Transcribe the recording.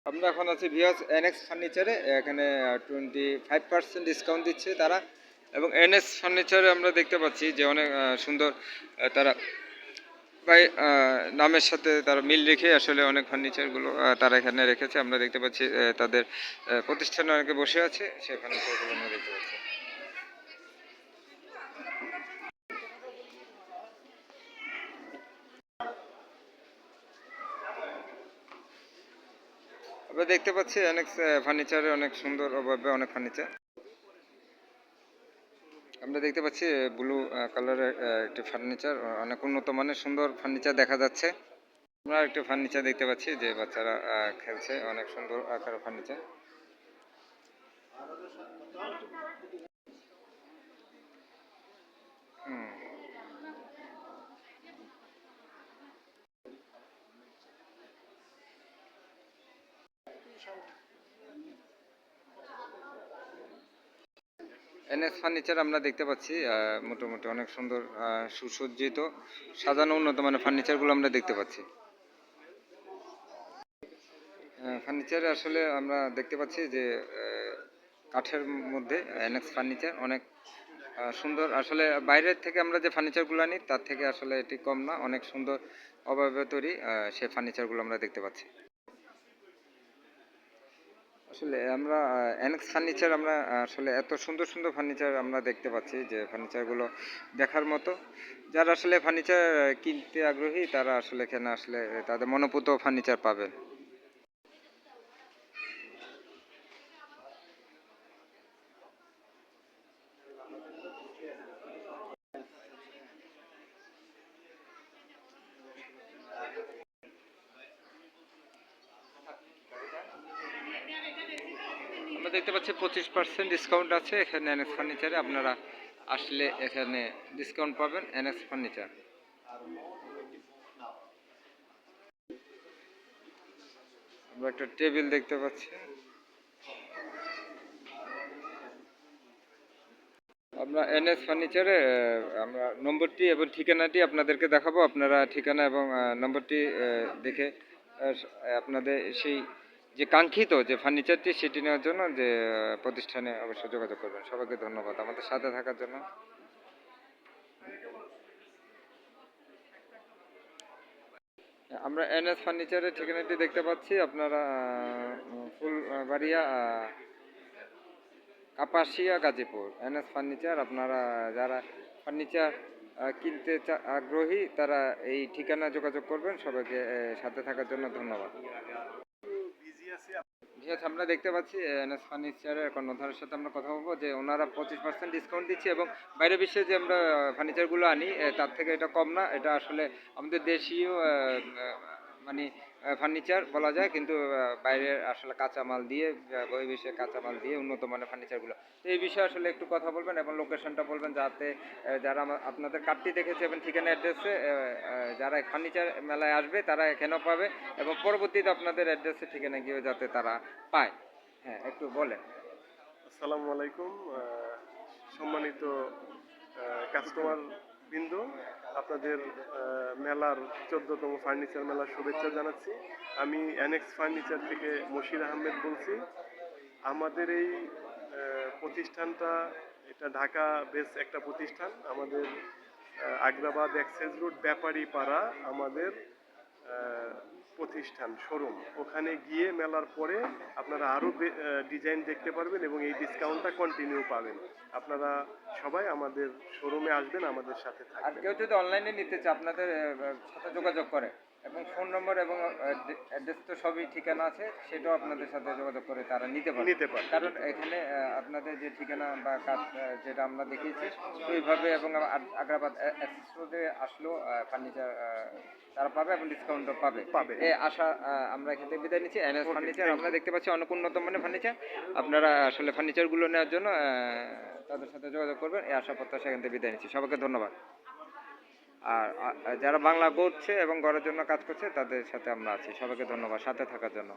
আমরা এখন আছি ভিউয়ার্স এনএক্স ফার্নিচারে। এখানে 25% ডিসকাউন্ট দিচ্ছে তারা, এবং এনএক্স ফার্নিচারে আমরা দেখতে পাচ্ছি যে অনেক সুন্দর তারা ভাই নামের সাথে তারা মিল রেখে আসলে অনেক ফার্নিচারগুলো তারা এখানে রেখেছে। আমরা দেখতে পাচ্ছি তাদের প্রতিষ্ঠানে অনেকে বসে আছে, সেই ফার্নিচারগুলো আমরা দেখতে পাচ্ছি। আমরা দেখতে পাচ্ছি অনেক ফার্নিচারে অনেক সুন্দর অভাবে অনেক ফার্নিচার আমরা দেখতে পাচ্ছি। ব্লু কালারের একটি ফার্নিচার, অনেক উন্নত মানের সুন্দর ফার্নিচার দেখা যাচ্ছে। আমরা একটি ফার্নিচার দেখতে পাচ্ছি যে বাচ্চারা খেলছে, অনেক সুন্দর আকার ফার্নিচার। এনএস ফার্নিচার আমরা দেখতে পাচ্ছি মোটামুটি অনেক সুন্দর সুসজ্জিত সাজানো উন্নত মানের ফার্নিচারগুলো আমরা দেখতে পাচ্ছি। ফার্নিচারে আসলে আমরা দেখতে পাচ্ছি যে কাঠের মধ্যে এনএক্স ফার্নিচার অনেক সুন্দর। আসলে বাইরের থেকে আমরা যে ফার্নিচারগুলো আনি তার থেকে আসলে এটি কম না, অনেক সুন্দর অভাবে তৈরি সেই ফার্নিচারগুলো আমরা দেখতে পাচ্ছি। আসলে আমরা এনএক্স ফার্নিচার আমরা আসলে এত সুন্দর সুন্দর ফার্নিচার আমরা দেখতে পাচ্ছি যে ফার্নিচারগুলো দেখার মতো। যারা আসলে ফার্নিচার কিনতে আগ্রহী তারা আসলে এখানে আসলে তাদের মনোপুত ফার্নিচার পাবেন। আমরা দেখতে পাচ্ছি 25% ডিসকাউন্ট আছে এখানে এনএক্স ফার্নিচারে। আপনারা আসলে এখানে ডিসকাউন্ট পাবেন এনএক্স ফার্নিচার। আমরা একটা টেবিল দেখতে পাচ্ছি। আমরা এনএস ফার্নিচারে আমরা নম্বরটি এবং ঠিকানাটি আপনাদেরকে দেখাবো। আপনারা ঠিকানা এবং নম্বরটি দেখে আপনাদের সেই যে কাঙ্ক্ষিত যে ফার্নিচারটি সেটি নেওয়ার জন্য যে প্রতিষ্ঠানে অবশ্যই যোগাযোগ করবেন। সবাইকে ধন্যবাদ আমাদের সাথে থাকার জন্য। আমরা এনএস ফার্নিচারের ঠিকানাটি দেখতে পাচ্ছি। আপনারা ফুলবাড়িয়া কাপাসিয়া গাজীপুর এনএস ফার্নিচার। আপনারা যারা ফার্নিচার কিনতে আগ্রহী তারা এই ঠিকানা যোগাযোগ করবেন। সবাইকে সাথে থাকার জন্য ধন্যবাদ। আমরা দেখতে পাচ্ছি এনএস ফার্নিচারের কর্ণধারের সাথে আমরা কথা বলবো যে ওনারা 25% ডিসকাউন্ট দিচ্ছে, এবং বাইরে বিশ্বে যে আমরা ফার্নিচারগুলো আনি তার থেকে এটা কম না। এটা আসলে আমাদের দেশীয় মানে ফার্নিচার বলা যায়, কিন্তু বাইরের আসলে কাঁচামাল দিয়ে বহির্বিশ্বের কাঁচামাল দিয়ে উন্নত মানের ফার্নিচারগুলো। তো এই বিষয়ে আসলে একটু কথা বলবেন এবং লোকেশনটা বলবেন, যাতে যারা আপনাদের কার্ডটি দেখেছে এবং ঠিকানা অ্যাড্রেসে যারা ফার্নিচার মেলায় আসবে তারা এখানেও পাবে, এবং পরবর্তীতে আপনাদের অ্যাড্রেসে ঠিকানা গিয়ে যাতে তারা পায়। হ্যাঁ, একটু বলেন। আসসালামু আলাইকুম সম্মানিত কাস্টমার বিন্দু, আপনাদের মেলার 14তম ফার্নিচার মেলার শুভেচ্ছা জানাচ্ছি। আমি এনএক্স ফার্নিচার থেকে মশির আহমেদ বলছি। আমাদের এই প্রতিষ্ঠানটা এটা ঢাকা বেস একটা প্রতিষ্ঠান। আমাদের আগ্রাবাদ এক্সচেঞ্জ রোড ব্যাপারী পাড়া আমাদের প্রতিষ্ঠান শোরুম। ওখানে গিয়ে মেলার পরে আপনারা আরও ডিজাইন দেখতে পারবেন এবং এই ডিসকাউন্টটা কন্টিনিউ পাবেন। আপনারা সবাই আমাদের শোরুমে আসবেন, আমাদের সাথে আর থাকবেন। কেউ যদি অনলাইনে নিতে চায় আপনাদের সাথে যোগাযোগ করে, এবং ফোন নম্বর এবং অ্যাড্রেস তো সবই ঠিকানা আছে, সেটাও আপনাদের সাথে যোগাযোগ করে তারা নিতে পারে। কারণ এখানে আপনাদের যে ঠিকানা বা কাজ যেটা আমরা দেখিয়েছি ওইভাবে, এবং আগ্রাবাদ অ্যাক্সেস রোডে আসলেও ফার্নিচার তারা পাবে এবং ডিসকাউন্টও পাবে। এই আশা আমরা এখান থেকে বিদায় নিচ্ছি। এনএস ফার্নিচার আমরা দেখতে পাচ্ছি অনেক উন্নত মানের ফার্নিচার। আপনারা আসলে ফার্নিচারগুলো নেওয়ার জন্য তাদের সাথে যোগাযোগ করবেন, এই আশা প্রত্যাশা এখান থেকে বিদায় নিচ্ছি। সবাইকে ধন্যবাদ। আর যারা বাংলা করছে এবং ঘরের জন্য কাজ করছে তাদের সাথে আমরা আছি। সবাইকে ধন্যবাদ সাথে থাকার জন্য।